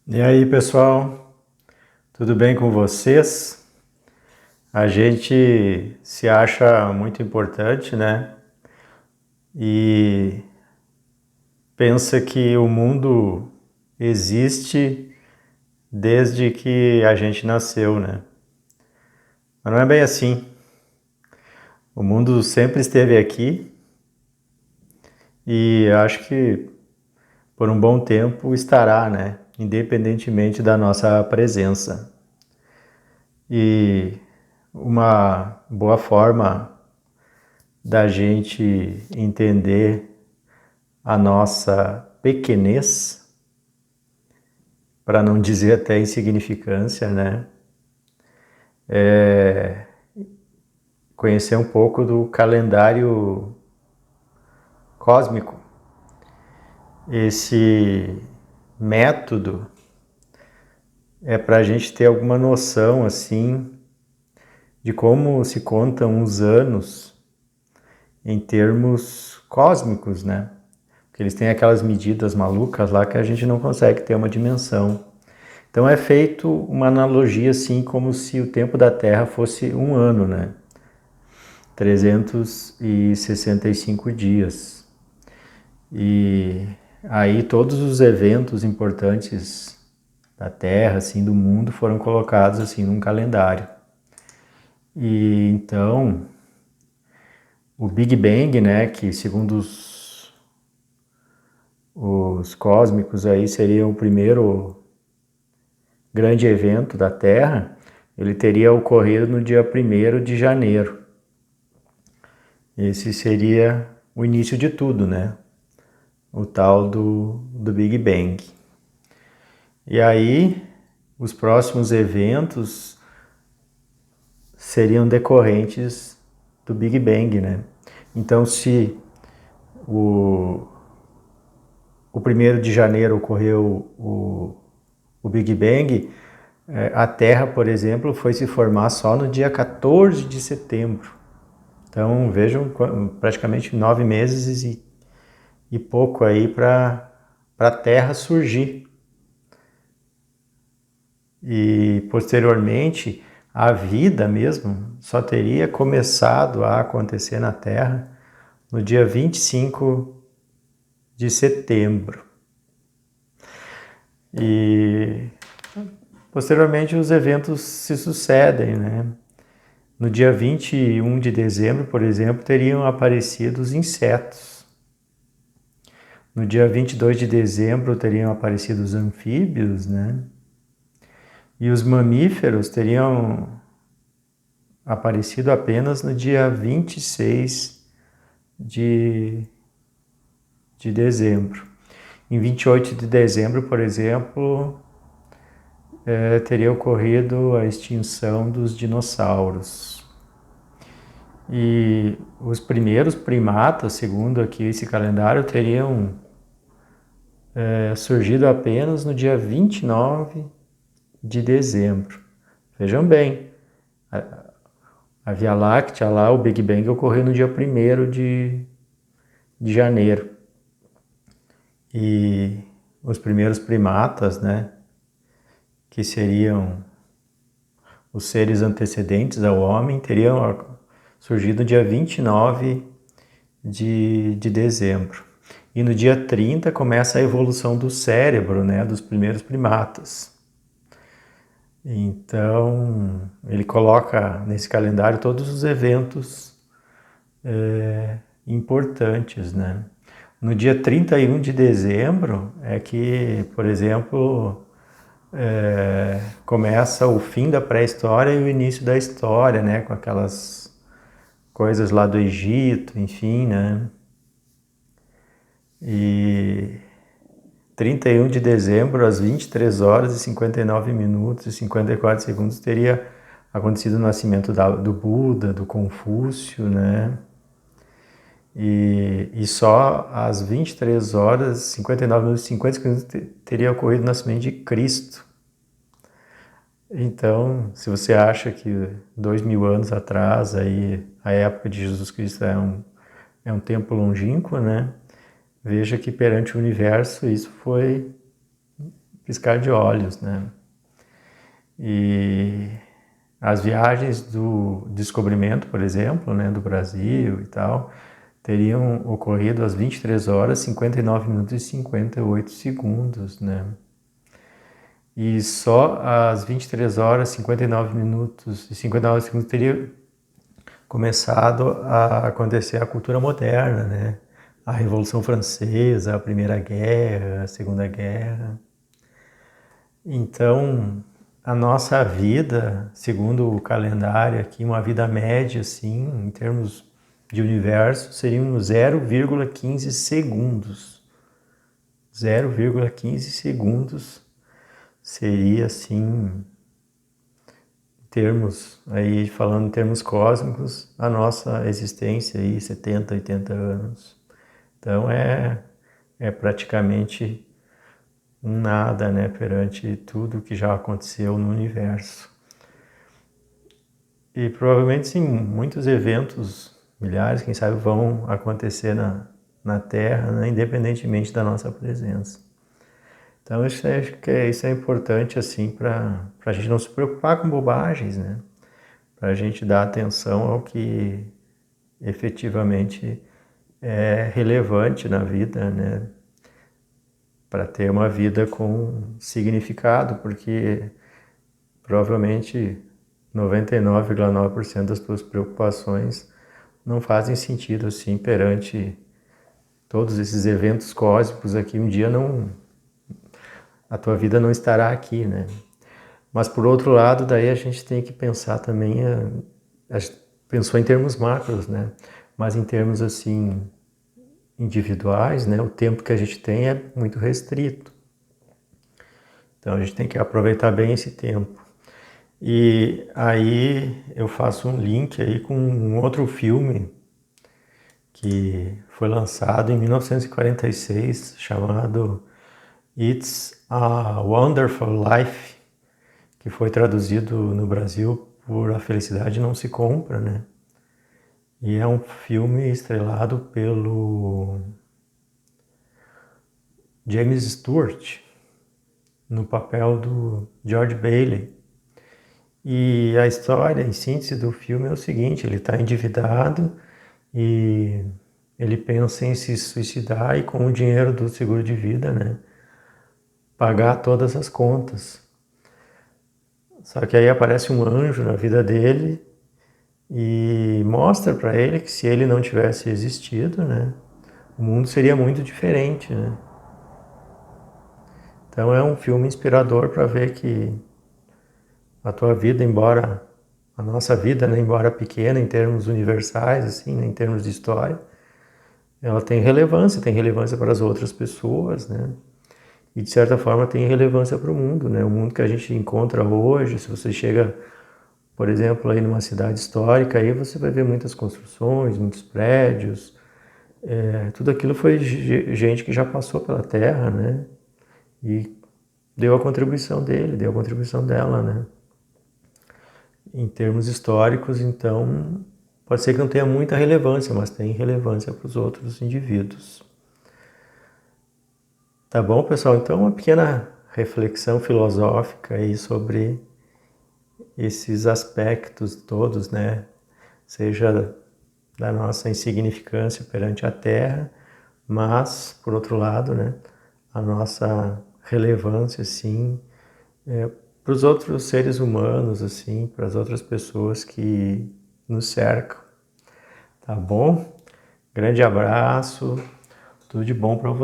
E aí, pessoal, tudo bem com vocês? A gente se acha muito importante, né? E pensa que o mundo existe desde que a gente nasceu, né? Mas não é bem assim. O mundo sempre esteve aqui e acho que por um bom tempo estará, né? Independentemente da nossa presença. E uma boa forma da gente entender a nossa pequenez, para não dizer até insignificância, né? Conhecer um pouco do calendário cósmico. Esse método é para a gente ter alguma noção, assim, de como se contam os anos em termos cósmicos, né? Porque eles têm aquelas medidas malucas lá que a gente não consegue ter uma dimensão. Então é feito uma analogia assim como se o tempo da Terra fosse um ano, né? 365 dias. E aí todos os eventos importantes da Terra, assim, do mundo, foram colocados assim num calendário. E então o Big Bang, né, que segundo os cósmicos aí seria o primeiro grande evento da Terra, ele teria ocorrido no dia 1º de janeiro. Esse seria o início de tudo, né? O tal do Big Bang. E aí, os próximos eventos seriam decorrentes do Big Bang, né? Então, se o, o 1º de janeiro ocorreu o Big Bang, a Terra, por exemplo, foi se formar só no dia 14 de setembro. Então, vejam, praticamente 9 meses e pouco aí para a Terra surgir. E posteriormente, a vida mesmo só teria começado a acontecer na Terra no dia 25 de setembro. E posteriormente os eventos se sucedem, né? No dia 21 de dezembro, por exemplo, teriam aparecido os insetos. No dia 22 de dezembro teriam aparecido os anfíbios, né? E os mamíferos teriam aparecido apenas no dia 26 de, de dezembro. Em 28 de dezembro, por exemplo, teria ocorrido a extinção dos dinossauros. E os primeiros primatas, segundo aqui esse calendário, teriam surgido apenas no dia 29 de dezembro. Vejam bem, a Via Láctea lá, o Big Bang ocorreu no dia 1º de janeiro. E os primeiros primatas, né, que seriam os seres antecedentes ao homem, teriam surgido no dia 29 de dezembro. E no dia 30 começa a evolução do cérebro, né, dos primeiros primatas. Então, ele coloca nesse calendário todos os eventos importantes, né? No dia 31 de dezembro é que, por exemplo, começa o fim da pré-história e o início da história, né? Com aquelas coisas lá do Egito, enfim, né? E 31 de dezembro, às 23 horas e 59 minutos e 54 segundos, teria acontecido o nascimento do Buda, do Confúcio, né? E só às 23 horas, 59 minutos e 50 segundos teria ocorrido o nascimento de Cristo. Então, se você acha que 2000 anos atrás, aí, a época de Jesus Cristo é um tempo longínquo, né? Veja que perante o universo isso foi piscar de olhos, né? E as viagens do descobrimento, por exemplo, né, do Brasil e tal, teriam ocorrido às 23 horas, 59 minutos e 58 segundos, né? E só às 23 horas, 59 minutos e 59 segundos teria começado a acontecer a cultura moderna, né? A Revolução Francesa, a Primeira Guerra, a Segunda Guerra. Então, a nossa vida, segundo o calendário aqui, uma vida média, assim, em termos de universo, seriam 0,15 segundos. 0,15 segundos seria, assim, termos, aí falando em termos cósmicos, a nossa existência aí, 70, 80 anos. Então é praticamente um nada, né, perante tudo que já aconteceu no universo. E provavelmente sim, muitos eventos, milhares, quem sabe, vão acontecer na Terra, né, independentemente da nossa presença. Então acho que isso é importante assim para a gente não se preocupar com bobagens, né? Para a gente dar atenção ao que efetivamente é relevante na vida, né? Para ter uma vida com significado, porque provavelmente 99,9% das tuas preocupações não fazem sentido assim perante todos esses eventos cósmicos aqui. Um dia a tua vida não estará aqui, né? Mas por outro lado, daí a gente tem que pensar também, a gente pensou em termos macros, né? Mas em termos assim individuais, né? O tempo que a gente tem é muito restrito. Então a gente tem que aproveitar bem esse tempo. E aí eu faço um link aí com um outro filme que foi lançado em 1946, chamado It's a Wonderful Life, que foi traduzido no Brasil por A Felicidade Não Se Compra, né? E é um filme estrelado pelo James Stewart, no papel do George Bailey. E a história, em síntese do filme, é o seguinte: ele está endividado e ele pensa em se suicidar e, com o dinheiro do seguro de vida, né, pagar todas as contas. Só que aí aparece um anjo na vida dele e mostra para ele que, se ele não tivesse existido, né, o mundo seria muito diferente, né? Então é um filme inspirador para ver que a tua vida, embora a nossa vida, né, embora pequena em termos universais, assim, né, em termos de história, ela tem relevância para as outras pessoas, né? E de certa forma tem relevância para o mundo, né? O mundo que a gente encontra hoje, se você chega, por exemplo, aí numa cidade histórica, aí você vai ver muitas construções, muitos prédios, tudo aquilo foi gente que já passou pela Terra, né? E deu a contribuição dele, deu a contribuição dela, né? Em termos históricos, então, pode ser que não tenha muita relevância, mas tem relevância para os outros indivíduos. Tá bom, pessoal? Então, uma pequena reflexão filosófica aí sobre esses aspectos todos, né? Seja da nossa insignificância perante a Terra, mas, por outro lado, né, a nossa relevância, assim, para os outros seres humanos, assim, para as outras pessoas que nos cercam. Tá bom? Grande abraço, tudo de bom para você.